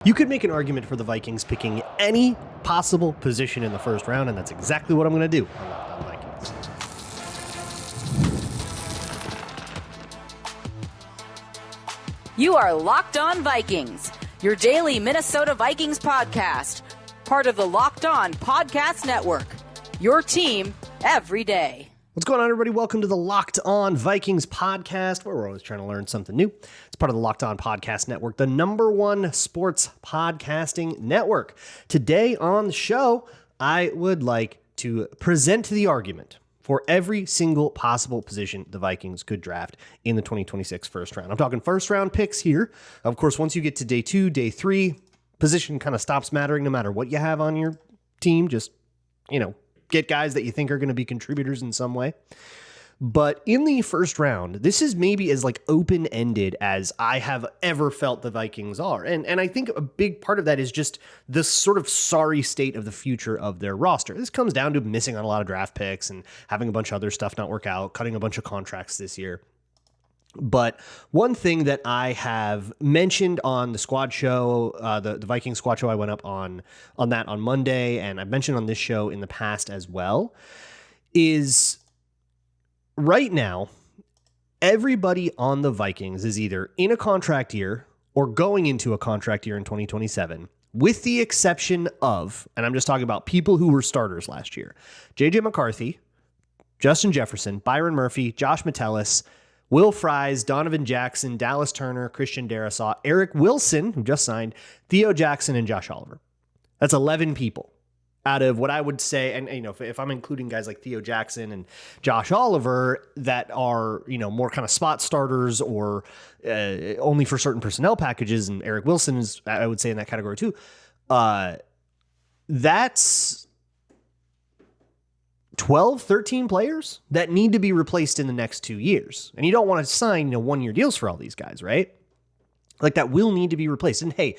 You could make an argument for the Vikings picking any possible position in the first round, and that's exactly what I'm going to do on Locked On Vikings. You are Locked On Vikings, your daily Minnesota Vikings podcast, part of the Locked On Podcast Network, your team every day. What's going on, everybody? Welcome to the Locked On Vikings podcast, where we're always trying to learn something new. It's part of the Locked On Podcast Network, the #1 sports podcasting network. Today on the show, I would like to present the argument for every single possible position the Vikings could draft in the 2026 first round. I'm talking first round picks here. Of course, once you get to day 2, day 3, position kind of stops mattering no matter what you have on your team. Just, get guys that you think are going to be contributors in some way. But in the first round, this is maybe as open-ended as I have ever felt the Vikings are. And I think a big part of that is just the sort of sorry state of the future of their roster. This comes down to missing on a lot of draft picks and having a bunch of other stuff not work out, cutting a bunch of contracts this year. But one thing that I have mentioned on the squad show, the Viking squad show, I went up on that on Monday, and I've mentioned on this show in the past as well, is right now, everybody on the Vikings is either in a contract year or going into a contract year in 2027, with the exception of, and I'm just talking about people who were starters last year, J.J. McCarthy, Justin Jefferson, Byron Murphy, Josh Metellus, Will Fries, Donovan Jackson, Dallas Turner, Christian Darrisaw, Eric Wilson, who just signed, Theo Jackson, and Josh Oliver. That's 11 people out of what I would say, and if I'm including guys like Theo Jackson and Josh Oliver that are, more kind of spot starters or only for certain personnel packages, and Eric Wilson is, I would say, in that category too, that's 12, 13 players that need to be replaced in the next 2 years. And you don't want to sign 1-year deals for all these guys, right? That will need to be replaced. And hey,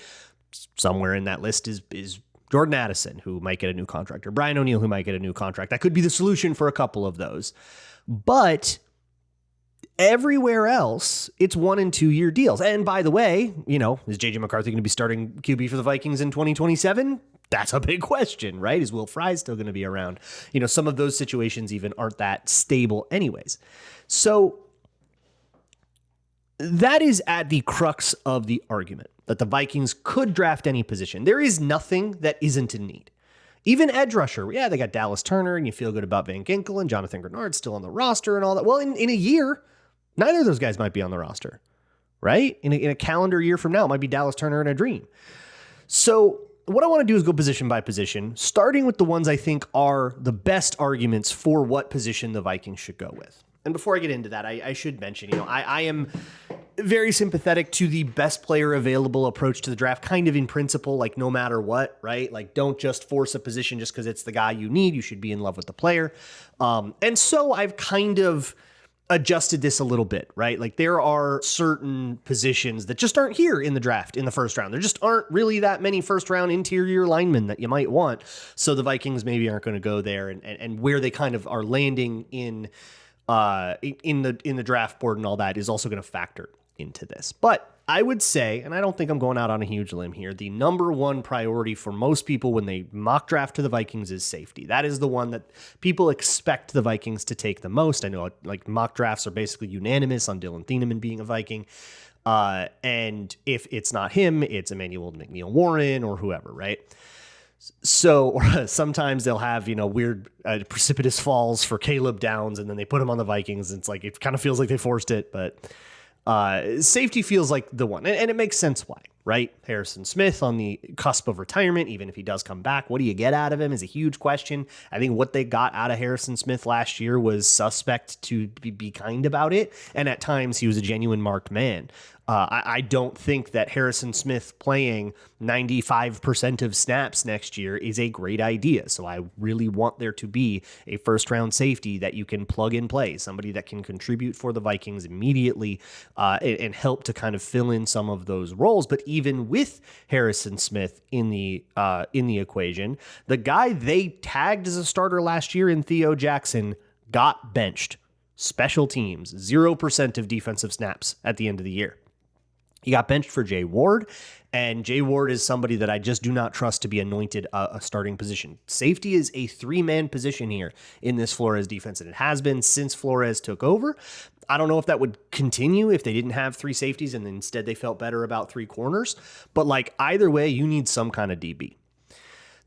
somewhere in that list is Jordan Addison, who might get a new contract, or Brian O'Neill, who might get a new contract. That could be the solution for a couple of those. But everywhere else, it's 1- and 2-year deals. And by the way, is J.J. McCarthy going to be starting QB for the Vikings in 2027? That's a big question, right? Is Will Fries still going to be around? Some of those situations even aren't that stable anyways. So that is at the crux of the argument, that the Vikings could draft any position. There is nothing that isn't in need. Even edge rusher, yeah, they got Dallas Turner, and you feel good about Van Ginkel and Jonathan Grenard still on the roster and all that. Well, in a year, neither of those guys might be on the roster, right? In a calendar year from now, it might be Dallas Turner in a dream. So what I want to do is go position by position, starting with the ones I think are the best arguments for what position the Vikings should go with. And before I get into that, I should mention, I am very sympathetic to the best player available approach to the draft, kind of in principle, no matter what, right? Don't just force a position just because it's the guy you need. You should be in love with the player. And so I've kind of adjusted this a little bit, right? There are certain positions that just aren't here in the draft in the first round. There just aren't really that many first round interior linemen that you might want. So the Vikings maybe aren't going to go there, and where they kind of are landing in the draft board and all that is also going to factor into this. But I would say, and I don't think I'm going out on a huge limb here, the #1 priority for most people when they mock draft to the Vikings is safety. That is the one that people expect the Vikings to take the most. I know mock drafts are basically unanimous on Dylan Thieneman being a Viking. And if it's not him, it's Emmanuel McNeil-Warren or whoever, right? So or sometimes they'll have, weird precipitous falls for Caleb Downs, and then they put him on the Vikings. And it kind of feels like they forced it, but safety feels like the one. And it makes sense why, right? Harrison Smith on the cusp of retirement, even if he does come back, what do you get out of him is a huge question. I think what they got out of Harrison Smith last year was suspect, to be kind about it. And at times he was a genuine marked man. I don't think that Harrison Smith playing 95% of snaps next year is a great idea. So I really want there to be a first round safety that you can plug and play, somebody that can contribute for the Vikings immediately and help to kind of fill in some of those roles. But even with Harrison Smith in the equation, the guy they tagged as a starter last year in Theo Jackson got benched. Special teams, 0% of defensive snaps at the end of the year. He got benched for Jay Ward, and Jay Ward is somebody that I just do not trust to be anointed a starting position. Safety is a 3-man position here in this Flores defense, and it has been since Flores took over. I don't know if that would continue if they didn't have 3 safeties and instead they felt better about 3 corners, but like either way, you need some kind of DB.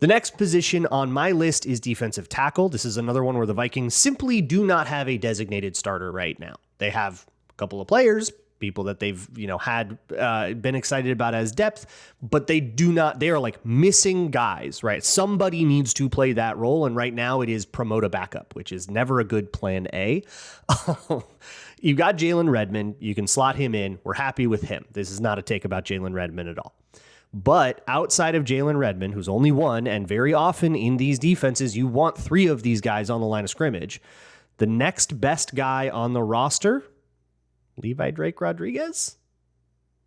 The next position on my list is defensive tackle. This is another one where the Vikings simply do not have a designated starter right now. They have a couple of players, people that they've, had been excited about as depth, but they are like missing guys, right? Somebody needs to play that role. And right now it is promote a backup, which is never a good plan A. You got Jalen Redmond. You can slot him in. We're happy with him. This is not a take about Jalen Redmond at all. But outside of Jalen Redmond, who's only one, and very often in these defenses, you want 3 of these guys on the line of scrimmage. The next best guy on the roster, Levi Drake Rodriguez.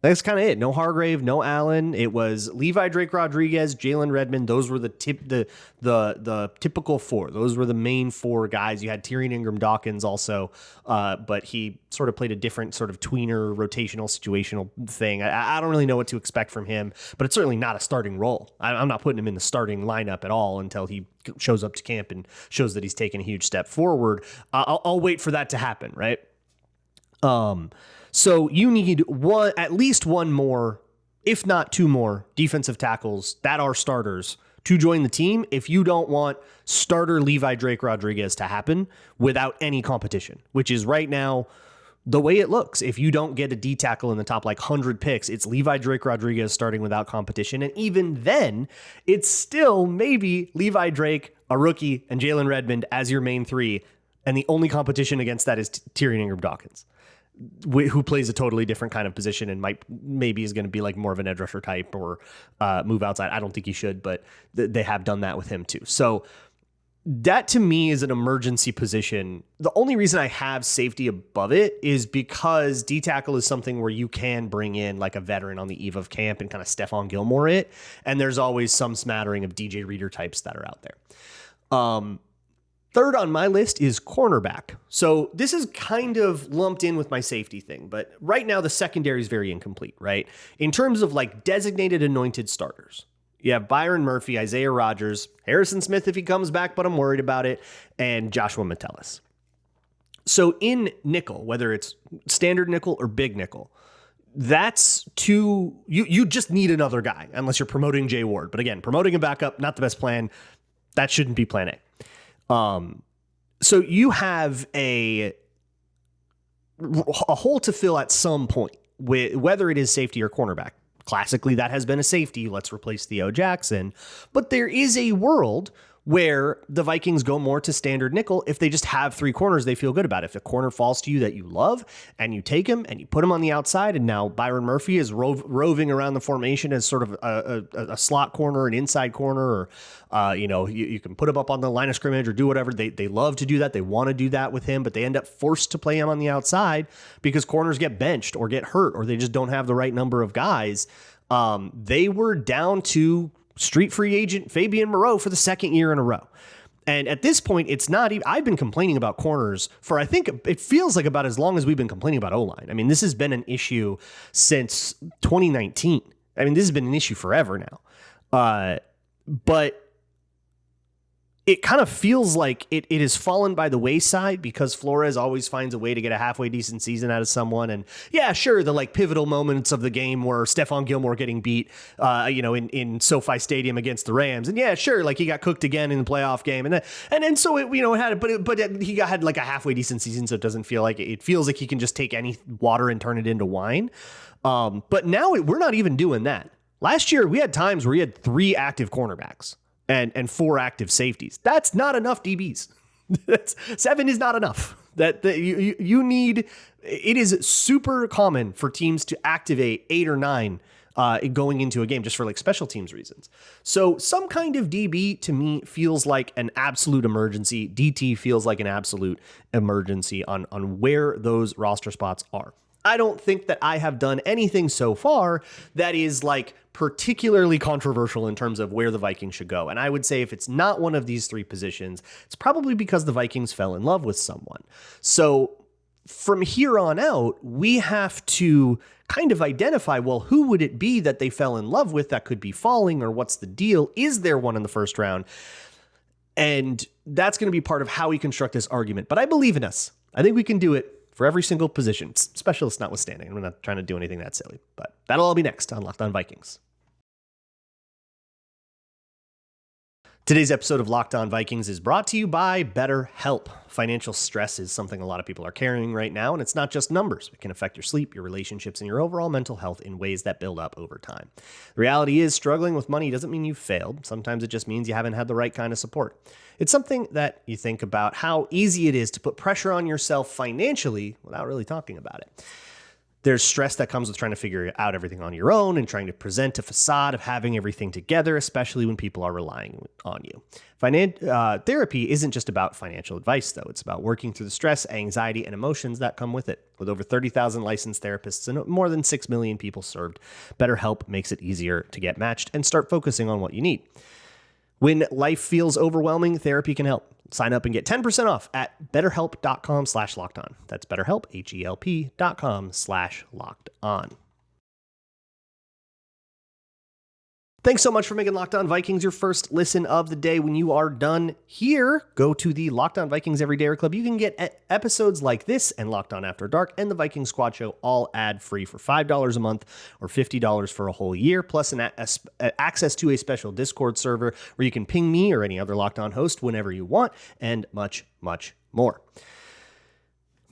That's kind of it. No Hargrave, no Allen. It was Levi Drake Rodriguez, Jalen Redmond. Those were the typical 4. Those were the main 4 guys. You had Tyrion Ingram Dawkins also, but he sort of played a different sort of tweener rotational situational thing. I don't really know what to expect from him, but it's certainly not a starting role. I'm not putting him in the starting lineup at all until he shows up to camp and shows that he's taken a huge step forward. I'll wait for that to happen, right? So you need at least one more, if not 2 more defensive tackles that are starters to join the team if you don't want starter Levi Drake Rodriguez to happen without any competition, which is right now the way it looks. If you don't get a D tackle in the top 100 picks, it's Levi Drake Rodriguez starting without competition. And even then, it's still maybe Levi Drake, a rookie, and Jalen Redmond as your main 3. And the only competition against that is Tyrion Ingram Dawkins, who plays a totally different kind of position and maybe is going to be like more of an edge rusher type or move outside. I don't think he should, but they have done that with him too. So that to me is an emergency position. The only reason I have safety above it is because D tackle is something where you can bring in like a veteran on the eve of camp and kind of Stephon Gilmore it. And there's always some smattering of DJ Reader types that are out there. Third on my list is cornerback. So this is kind of lumped in with my safety thing, but right now the secondary is very incomplete, right? In terms of like designated anointed starters, you have Byron Murphy, Isaiah Rodgers, Harrison Smith if he comes back, but I'm worried about it, and Joshua Metellus. So in nickel, whether it's standard nickel or big nickel, that's you just need another guy unless you're promoting Jay Ward. But again, promoting a backup, not the best plan. That shouldn't be plan A. So you have a hole to fill at some point, with whether it is safety or cornerback. Classically, that has been a safety. Let's replace Theo Jackson. But there is a world where the Vikings go more to standard nickel if they just have 3 corners they feel good about. If a corner falls to you that you love and you take him and you put him on the outside, and now Byron Murphy is roving around the formation as sort of a slot corner, an inside corner, or you can put him up on the line of scrimmage or do whatever. They love to do that. They want to do that with him, but they end up forced to play him on the outside because corners get benched or get hurt or they just don't have the right number of guys. They were down to street free agent Fabian Moreau for the 2nd year in a row. And at this point, it's not even, I've been complaining about corners for, I think it feels like about as long as we've been complaining about O-line. I mean, this has been an issue since 2019. I mean, this has been an issue forever now. But it kind of feels like it has fallen by the wayside because Flores always finds a way to get a halfway decent season out of someone. And yeah, sure, the like pivotal moments of the game where Stephon Gilmore getting beat, in SoFi Stadium against the Rams. And yeah, sure, like he got cooked again in the playoff game. And so it had, but he had like a halfway decent season. So it doesn't feel like it feels like he can just take any water and turn it into wine. But now we're not even doing that. Last year, we had times where he had 3 active cornerbacks and 4 active safeties. That's not enough DBs. 7 is not enough. You need. It is super common for teams to activate 8 or 9 going into a game just for like special teams reasons. So some kind of DB to me feels like an absolute emergency. DT feels like an absolute emergency on where those roster spots are. I don't think that I have done anything so far that is like particularly controversial in terms of where the Vikings should go. And I would say if it's not one of these 3 positions, it's probably because the Vikings fell in love with someone. So from here on out, we have to kind of identify, well, who would it be that they fell in love with that could be falling, or what's the deal? Is there one in the first round? And that's going to be part of how we construct this argument. But I believe in us. I think we can do it for every single position, specialist notwithstanding. I'm not trying to do anything that silly, but that'll all be next on Locked On Vikings. Today's episode of Locked On Vikings is brought to you by Betterhelp. Financial stress is something a lot of people are carrying right now, and it's not just numbers. It can affect your sleep, your relationships, and your overall mental health in ways that build up over time. The reality is, struggling with money doesn't mean you've failed. Sometimes it just means you haven't had the right kind of support. It's something that you think about how easy it is to put pressure on yourself financially without really talking about it. There's stress that comes with trying to figure out everything on your own and trying to present a facade of having everything together, especially when people are relying on you. Therapy isn't just about financial advice, though. It's about working through the stress, anxiety, and emotions that come with it. With over 30,000 licensed therapists and more than 6 million people served, BetterHelp makes it easier to get matched and start focusing on what you need. When life feels overwhelming, therapy can help. Sign up and get 10% off at betterhelp.com/lockedon. That's BetterHelp, HELP.com/lockedon. Thanks so much for making Locked On Vikings your first listen of the day. When you are done here, go to the Locked On Vikings Everyday Club. You can get episodes like this and Locked On After Dark and the Viking Squad Show all ad-free for $5 a month or $50 for a whole year, plus access to a special Discord server where you can ping me or any other Locked On host whenever you want, and much, much more.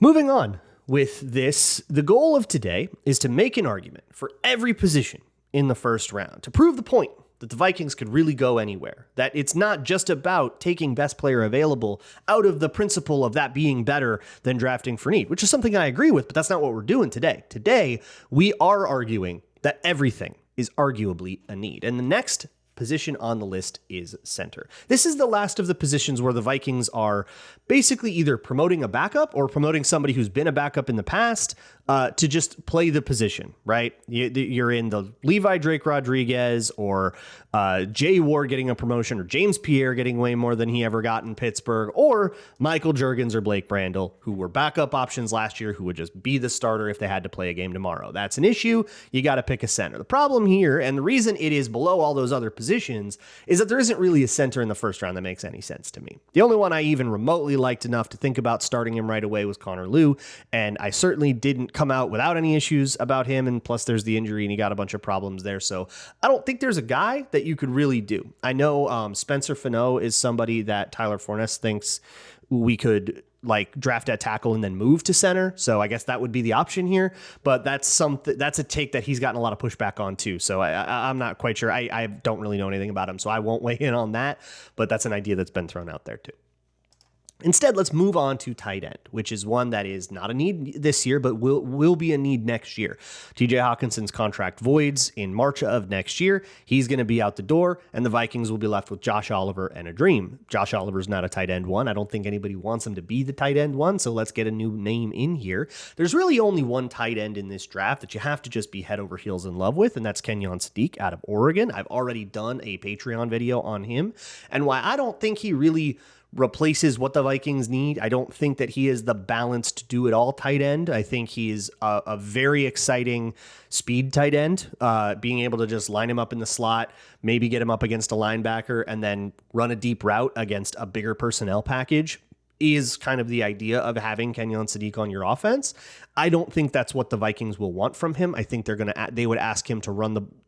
Moving on with this, the goal of today is to make an argument for every position in the first round to prove the point that the Vikings could really go anywhere, that it's not just about taking best player available out of the principle of that being better than drafting for need, which is something I agree with, but that's not what we're doing today. Today, we are arguing that everything is arguably a need. And the next position on the list is center. This is the last of the positions where the Vikings are basically either promoting a backup or promoting somebody who's been a backup in the past to just play the position, right? You're in the Levi Drake Rodriguez or Jay Ward getting a promotion, or James Pierre getting way more than he ever got in Pittsburgh, or Michael Juergens or Blake Brandel, who were backup options last year, who would just be the starter if they had to play a game tomorrow. That's an issue. You got to pick a center. The problem here, and the reason it is below all those other positions, is that there isn't really a center in the first round that makes any sense to me. The only one I even remotely liked enough to think about starting him right away was Connor Lew, and I certainly didn't come out without any issues about him, and plus there's the injury and he got a bunch of problems there, so I don't think there's a guy that you could really do. I know Spencer Fano is somebody that Tyler Forness thinks we could draft at tackle and then move to center, so I guess that would be the option here, but that's a take that he's gotten a lot of pushback on too, so I'm not quite sure. I don't really know anything about him, so I won't weigh in on that, but that's an idea that's been thrown out there too. Instead, let's move on to tight end, which is one that is not a need this year, but will be a need next year. TJ Hawkinson's contract voids in March of next year. He's going to be out the door, and the Vikings will be left with Josh Oliver and a dream. Josh Oliver's not a tight end one. I don't think anybody wants him to be the tight end one, so let's get a new name in here. There's really only one tight end in this draft that you have to just be head over heels in love with, and that's Kenyon Sadiq out of Oregon. I've already done a Patreon video on him, and why I don't think he really replaces what the Vikings need. I don't think that he is the balanced do-it-all tight end. I think he's a very exciting speed tight end, being able to just line him up in the slot, maybe get him up against a linebacker, and then run a deep route against a bigger personnel package is kind of the idea of having Kenyon Sadiq on your offense. I don't think that's what the Vikings will want from him. I think they would ask him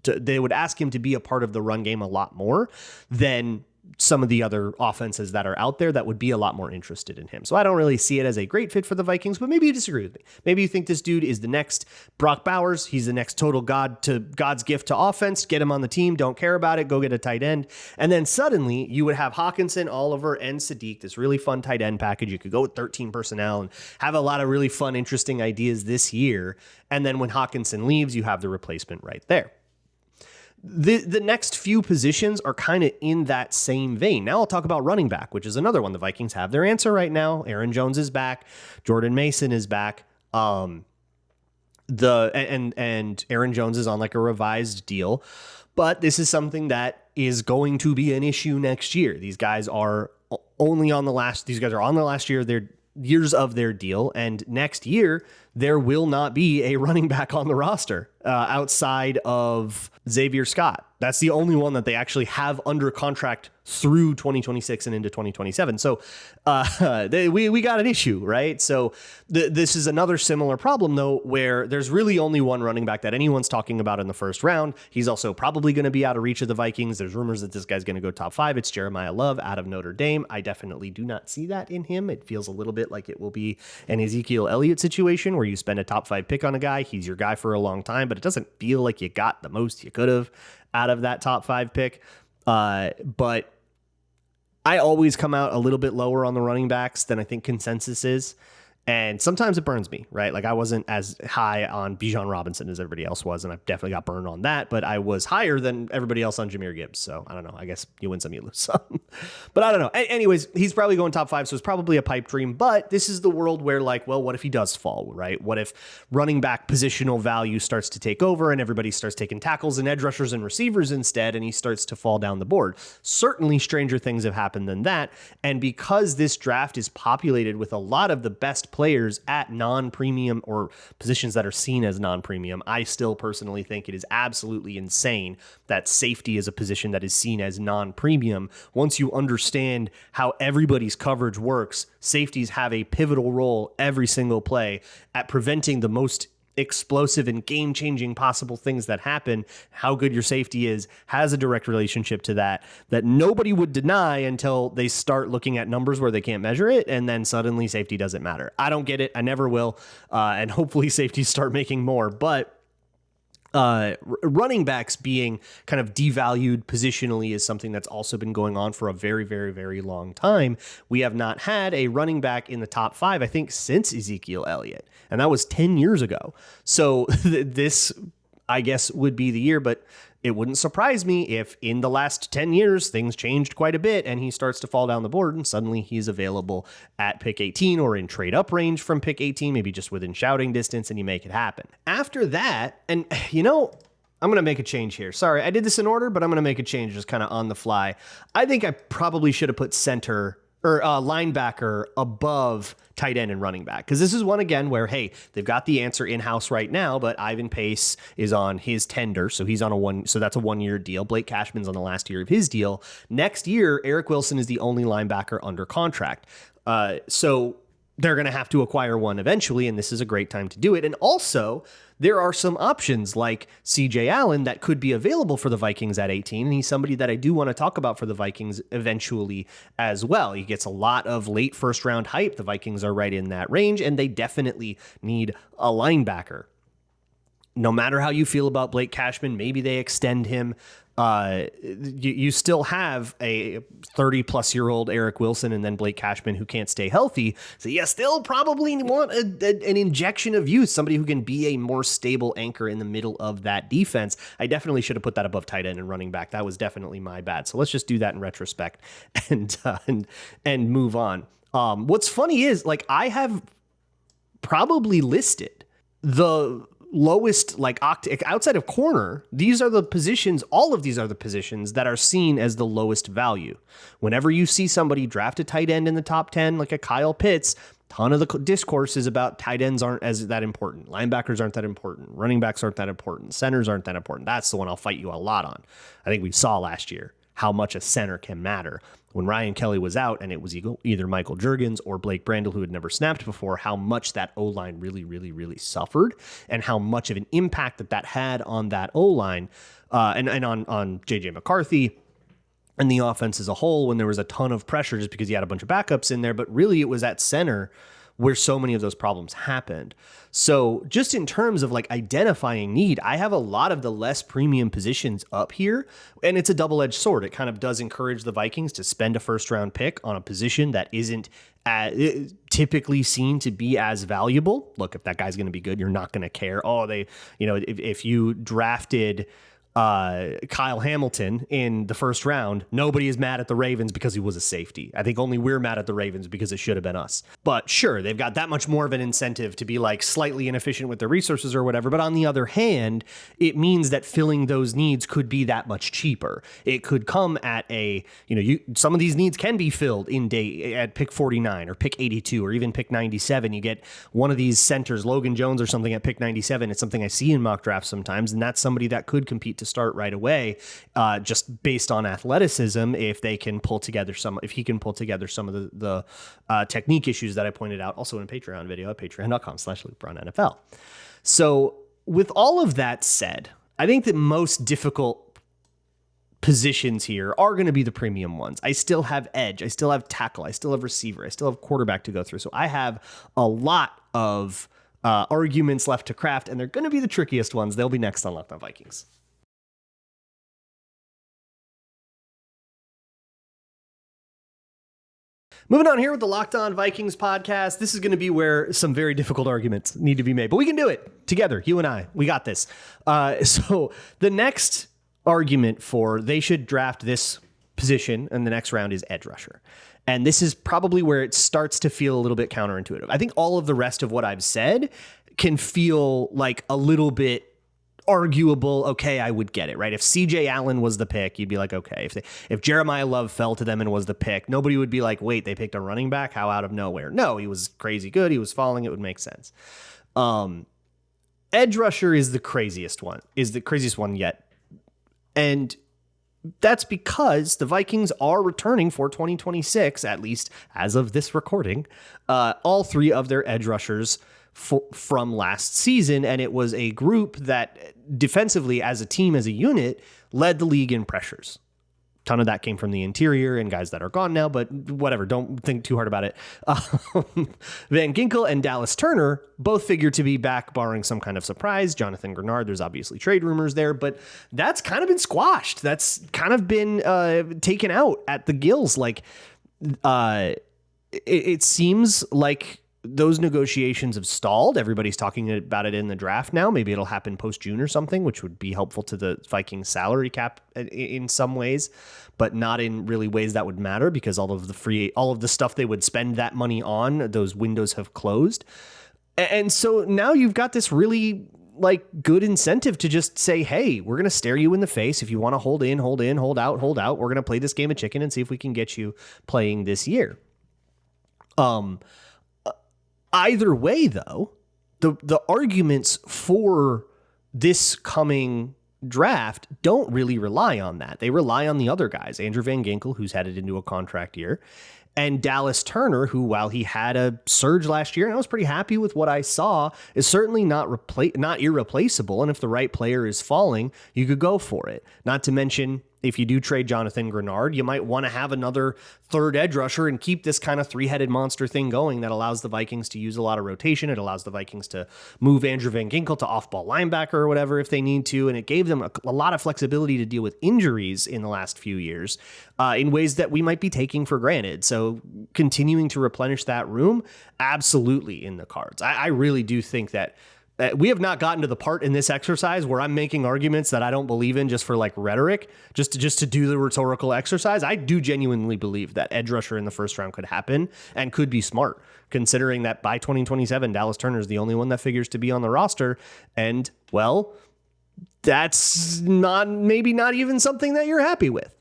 they would ask him to be a part of the run game a lot more than some of the other offenses that are out there that would be a lot more interested in him. So I don't really see it as a great fit for the Vikings, but maybe you disagree with me. Maybe you think this dude is the next Brock Bowers. He's the next total God's gift to offense. Get him on the team. Don't care about it. Go get a tight end. And then suddenly you would have Hawkinson, Oliver, and Sadiq, this really fun tight end package. You could go with 13 personnel and have a lot of really fun, interesting ideas this year. And then when Hawkinson leaves, you have the replacement right there. The next few positions are kind of in that same vein. Now I'll talk about running back, which is another one. The Vikings have their answer right now. Aaron Jones is back. Jordan Mason is back. And Aaron Jones is on like a revised deal, but this is something that is going to be an issue next year. These guys are on the last year of years of their deal. And next year, there will not be a running back on the roster outside of Xavier Scott. That's the only one that they actually have under contract through 2026 and into 2027. So we got an issue, right? So this is another similar problem, though, where there's really only one running back that anyone's talking about in the first round. He's also probably going to be out of reach of the Vikings. There's rumors that this guy's going to go top 5. It's Jeremiah Love out of Notre Dame. I definitely do not see that in him. It feels a little bit like it will be an Ezekiel Elliott situation where you spend a top 5 pick on a guy. He's your guy for a long time, but it doesn't feel like you got the most you could have out of that top 5 pick. But I always come out a little bit lower on the running backs than I think consensus is. And sometimes it burns me, right? Like I wasn't as high on Bijan Robinson as everybody else was, and I definitely got burned on that, but I was higher than everybody else on Jahmyr Gibbs. So I don't know. I guess you win some, you lose some. But I don't know. Anyways, he's probably going top 5, so it's probably a pipe dream. But this is the world where, like, well, what if he does fall, right? What if running back positional value starts to take over and everybody starts taking tackles and edge rushers and receivers instead, and he starts to fall down the board? Certainly stranger things have happened than that. And because this draft is populated with a lot of the best players at non-premium or positions that are seen as non-premium, I still personally think it is absolutely insane that safety is a position that is seen as non-premium. Once you understand how everybody's coverage works, safeties have a pivotal role every single play at preventing the most explosive and game-changing possible things that happen. How good your safety is has a direct relationship to that nobody would deny until they start looking at numbers where they can't measure it, and then suddenly safety doesn't matter. I don't get it. I never will. And hopefully safeties start making more. But running backs being kind of devalued positionally is something that's also been going on for a very, very, very long time. We have not had a running back in the top 5, I think, since Ezekiel Elliott, and that was 10 years ago. So this, I guess, would be the year, but it wouldn't surprise me if in the last 10 years, things changed quite a bit and he starts to fall down the board and suddenly he's available at pick 18 or in trade up range from pick 18, maybe just within shouting distance, and you make it happen. After that, and I'm going to make a change here. Sorry, I did this in order, but I'm going to make a change just kind of on the fly. I think I probably should have put center or linebacker above tight end and running back, because this is one again where, hey, they've got the answer in-house right now, but Ivan Pace is on his tender, so he's on so that's a 1-year deal. Blake Cashman's on the last year of his deal. Next year, Eric Wilson is the only linebacker under contract. So they're going to have to acquire one eventually, and this is a great time to do it. And also, there are some options like CJ Allen that could be available for the Vikings at 18, and he's somebody that I do want to talk about for the Vikings eventually as well. He gets a lot of late first-round hype. The Vikings are right in that range, and they definitely need a linebacker. No matter how you feel about Blake Cashman, maybe they extend him. You still have a 30-plus-year-old Eric Wilson and then Blake Cashman who can't stay healthy. So you still probably want an injection of youth, somebody who can be a more stable anchor in the middle of that defense. I definitely should have put that above tight end and running back. That was definitely my bad. So let's just do that in retrospect and move on. What's funny is, like, I have probably listed the lowest, like, outside of corner, these are the positions, all of these are the positions that are seen as the lowest value. Whenever you see somebody draft a tight end in the top 10, like a Kyle Pitts, ton of the discourse is about tight ends aren't as that important. Linebackers aren't that important. Running backs aren't that important. Centers aren't that important. That's the one I'll fight you a lot on. I think we saw last year how much a center can matter. When Ryan Kelly was out and it was either Michael Juergens or Blake Brandel, who had never snapped before, how much that O-line really, really, really suffered, and how much of an impact that had on that O-line and on J.J. McCarthy and the offense as a whole, when there was a ton of pressure just because he had a bunch of backups in there. But really it was at center where so many of those problems happened. So just in terms of, like, identifying need, I have a lot of the less premium positions up here, and it's a double-edged sword. It kind of does encourage the Vikings to spend a first-round pick on a position that isn't typically seen to be as valuable. Look, if that guy's going to be good, you're not going to care. Oh, if you drafted Kyle Hamilton in the first round, nobody is mad at the Ravens because he was a safety. I think only we're mad at the Ravens because it should have been us. But sure, they've got that much more of an incentive to be like slightly inefficient with their resources or whatever. But on the other hand, it means that filling those needs could be that much cheaper. It could come at some of these needs can be filled at pick 49 or pick 82 or even pick 97. You get one of these centers, Logan Jones or something at pick 97. It's something I see in mock drafts sometimes, and that's somebody that could compete to start right away, just based on athleticism. If he can pull together some of the technique issues that I pointed out also in a Patreon video at patreon.com/LukeBraunNFL. So with all of that said, I think the most difficult positions here are going to be the premium ones. I still have edge, I still have tackle, I still have receiver, I still have quarterback to go through. So I have a lot of arguments left to craft, and they're going to be the trickiest ones. They'll be next on Locked On Vikings. Moving on here with the Locked On Vikings podcast. This is going to be where some very difficult arguments need to be made, but we can do it together. You and I, we got this. So the next argument for they should draft this position in the next round is edge rusher. And this is probably where it starts to feel a little bit counterintuitive. I think all of the rest of what I've said can feel like a little bit arguable. Okay, I would get it, right? If CJ Allen was the pick, you'd be like, okay. If Jeremiah Love fell to them and was the pick, nobody would be like, wait, they picked a running back? How out of nowhere? No, he was crazy good. He was falling. It would make sense. Edge rusher is the craziest one yet. And that's because the Vikings are returning for 2026, at least as of this recording, all three of their edge rushers from last season. And it was a group that defensively, as a team, as a unit, led the league in pressures. A ton of that came from the interior and guys that are gone now, but whatever, don't think too hard about it. Van Ginkel and Dallas Turner both figured to be back, barring some kind of surprise. Jonathan Grenard, there's obviously trade rumors there, but that's kind of been squashed. That's kind of been taken out at the gills. Like, it seems like those negotiations have stalled. Everybody's talking about it in the draft now. Maybe it'll happen post-June or something, which would be helpful to the Vikings salary cap in some ways, but not in really ways that would matter because all of the stuff they would spend that money on, those windows have closed. And so now you've got this really good incentive to just say, hey, we're going to stare you in the face. If you want to hold out. We're going to play this game of chicken and see if we can get you playing this year. Either way, though, the arguments for this coming draft don't really rely on that. They rely on the other guys, Andrew Van Ginkel, who's headed into a contract year, and Dallas Turner, who, while he had a surge last year, and I was pretty happy with what I saw, is certainly not irreplaceable. And if the right player is falling, you could go for it. Not to mention, if you do trade Jonathan Grenard, you might want to have another third edge rusher and keep this kind of three-headed monster thing going that allows the Vikings to use a lot of rotation. It allows the Vikings to move Andrew Van Ginkel to off-ball linebacker or whatever if they need to, and it gave them a lot of flexibility to deal with injuries in the last few years in ways that we might be taking for granted. So continuing to replenish that room, absolutely in the cards. I really do think that we have not gotten to the part in this exercise where I'm making arguments that I don't believe in just for rhetoric, just to do the rhetorical exercise. I do genuinely believe that edge rusher in the first round could happen and could be smart, considering that by 2027, Dallas Turner is the only one that figures to be on the roster. And, well, that's maybe not even something that you're happy with.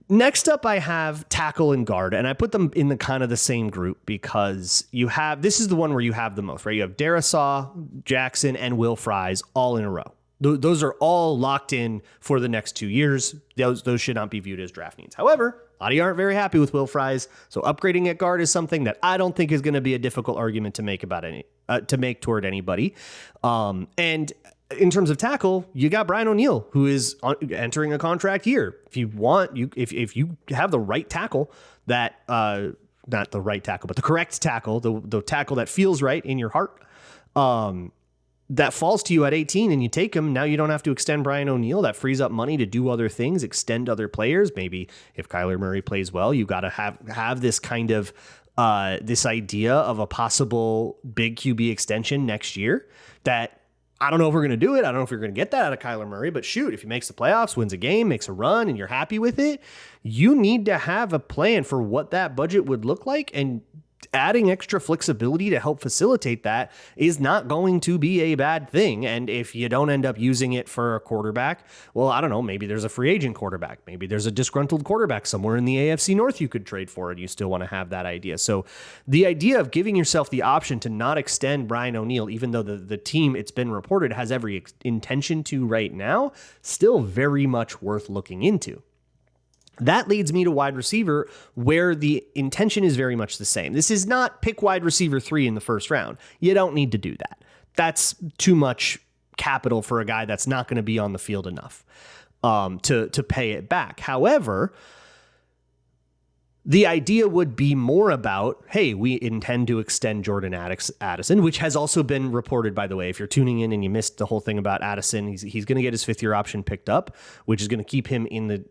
Next up, I have tackle and guard, and I put them in the kind of the same group because this is the one where you have the most, right? You have Darisaw, Jackson, and Will Fries all in a row. Those are all locked in for the next 2 years. Those should not be viewed as draft needs. However, a lot of you aren't very happy with Will Fries, so upgrading at guard is something that I don't think is going to be a difficult argument to make toward anybody. And in terms of tackle, you got Brian O'Neill, who is entering a contract year. If you want, if you have the right tackle, that not the right tackle, but the correct tackle, the tackle that feels right in your heart, that falls to you at 18, and you take him. Now you don't have to extend Brian O'Neill. That frees up money to do other things, extend other players. Maybe if Kyler Murray plays well, you got to have this kind of this idea of a possible big QB extension next year that I don't know if we're going to do it. I don't know if you're going to get that out of Kyler Murray, but shoot, if he makes the playoffs, wins a game, makes a run, and you're happy with it, you need to have a plan for what that budget would look like, and adding extra flexibility to help facilitate that is not going to be a bad thing. And if you don't end up using it for a quarterback, well, I don't know, maybe there's a free agent quarterback. Maybe there's a disgruntled quarterback somewhere in the AFC North you could trade for, and you still want to have that idea. So the idea of giving yourself the option to not extend Brian O'Neill, even though the team, it's been reported, has every intention to right now, still very much worth looking into. That leads me to wide receiver, where the intention is very much the same. This is not pick wide receiver 3 in the first round. You don't need to do that. That's too much capital for a guy that's not going to be on the field enough to pay it back. However, the idea would be more about, hey, we intend to extend Jordan Addison, which has also been reported, by the way. If you're tuning in and you missed the whole thing about Addison, he's going to get his 5th-year option picked up, which is going to keep him in the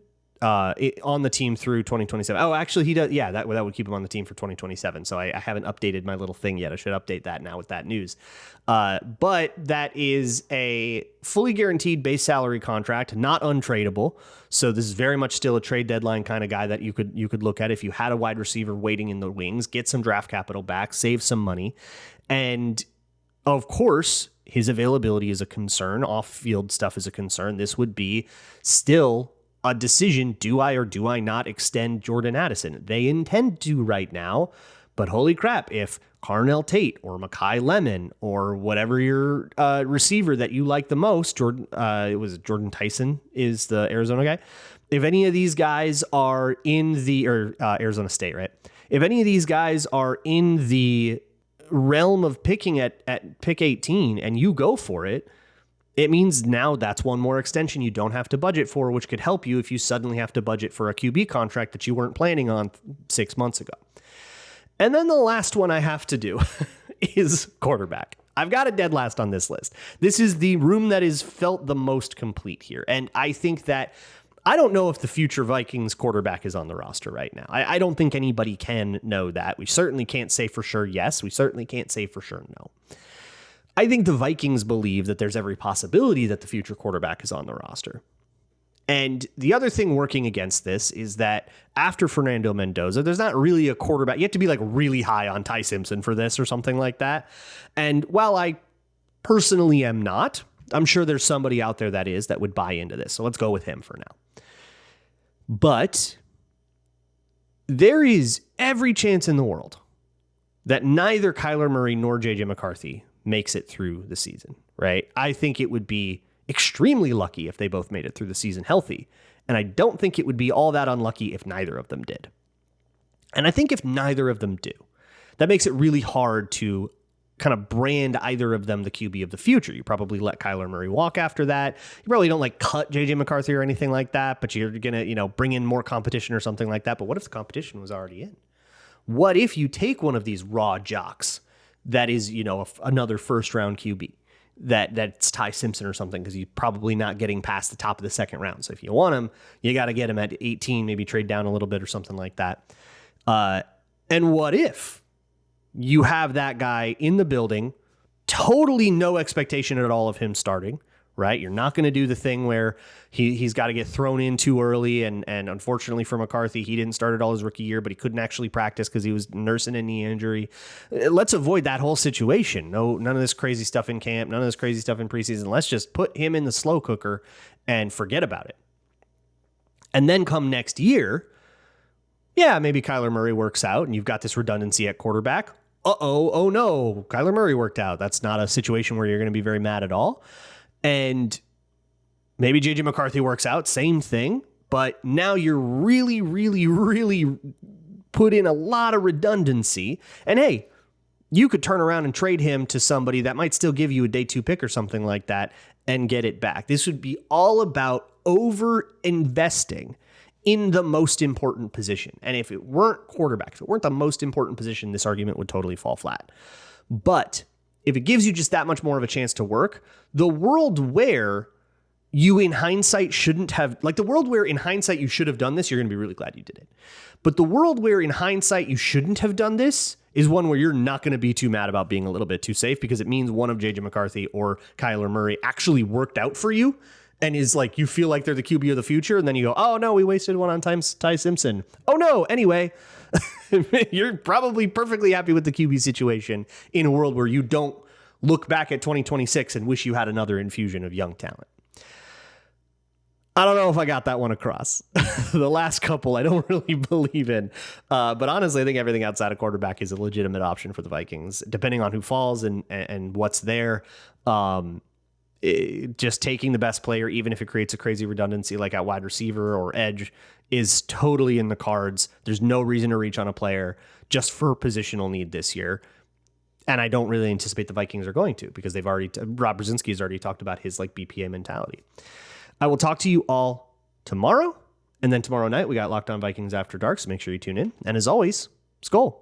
on the team through 2027. Oh, actually, he does. Yeah, that would keep him on the team for 2027. So I haven't updated my little thing yet. I should update that now with that news. But that is a fully guaranteed base salary contract, not untradeable. So this is very much still a trade deadline kind of guy that you could look at if you had a wide receiver waiting in the wings, get some draft capital back, save some money. And of course, his availability is a concern. Off-field stuff is a concern. This would be still a decision. Do I or do I not extend Jordan Addison? They intend to right now, but holy crap, if Carnell Tate or Mekhi Lemon or whatever your receiver that you like the most, Jordan Tyson is the Arizona guy. If any of these guys are in the, Arizona State, right? If any of these guys are in the realm of picking at pick 18 and you go for it, it means now that's one more extension you don't have to budget for, which could help you if you suddenly have to budget for a QB contract that you weren't planning on 6 months ago. And then the last one I have to do is quarterback. I've got a dead last on this list. This is the room that is felt the most complete here. And I think that I don't know if the future Vikings quarterback is on the roster right now. I don't think anybody can know that. We certainly can't say for sure yes. We certainly can't say for sure no. I think the Vikings believe that there's every possibility that the future quarterback is on the roster. And the other thing working against this is that after Fernando Mendoza, there's not really a quarterback. You have to be like really high on Ty Simpson for this or something like that. And while I personally am not, I'm sure there's somebody out there that would buy into this. So let's go with him for now. But there is every chance in the world that neither Kyler Murray nor JJ McCarthy makes it through the season, right? I think it would be extremely lucky if they both made it through the season healthy. And I don't think it would be all that unlucky if neither of them did. And I think if neither of them do, that makes it really hard to kind of brand either of them the QB of the future. You probably let Kyler Murray walk after that. You probably don't like cut JJ McCarthy or anything like that, but you're going to, bring in more competition or something like that. But what if the competition was already in? What if you take one of these raw jocks that is, another first round QB that's Ty Simpson or something, because you're probably not getting past the top of the second round. So if you want him, you got to get him at 18, maybe trade down a little bit or something like that. And what if you have that guy in the building, totally no expectation at all of him starting, right? You're not going to do the thing where he's got to get thrown in too early. And unfortunately for McCarthy, he didn't start at all his rookie year, but he couldn't actually practice because he was nursing a knee injury. Let's avoid that whole situation. No, none of this crazy stuff in camp, none of this crazy stuff in preseason. Let's just put him in the slow cooker and forget about it. And then come next year, yeah, maybe Kyler Murray works out and you've got this redundancy at quarterback. Oh no, Kyler Murray worked out. That's not a situation where you're going to be very mad at all. And maybe JJ McCarthy works out, same thing, but now you're really, really, really put in a lot of redundancy. And hey, you could turn around and trade him to somebody that might still give you a day 2 pick or something like that and get it back. This would be all about over investing in the most important position. And if it weren't quarterback, if it weren't the most important position, this argument would totally fall flat. But if it gives you just that much more of a chance to work, the world where you in hindsight shouldn't have, like the world where in hindsight you should have done this, you're going to be really glad you did it. But the world where in hindsight you shouldn't have done this is one where you're not going to be too mad about being a little bit too safe, because it means one of JJ McCarthy or Kyler Murray actually worked out for you and is like, you feel like they're the QB of the future. And then you go, oh no, we wasted one on Ty Simpson. Oh no. Anyway, you're probably perfectly happy with the QB situation in a world where you don't look back at 2026 and wish you had another infusion of young talent. I don't know if I got that one across. The last couple I don't really believe in. But honestly, I think everything outside of quarterback is a legitimate option for the Vikings, depending on who falls and what's there. Just taking the best player, even if it creates a crazy redundancy like at wide receiver or edge, is totally in the cards. There's no reason to reach on a player just for positional need this year. And I don't really anticipate the Vikings are going to, because Rob Brzezinski has already talked about his like BPA mentality. I will talk to you all tomorrow. And then tomorrow night, we got Locked On Vikings After Dark. So make sure you tune in. And as always, Skol.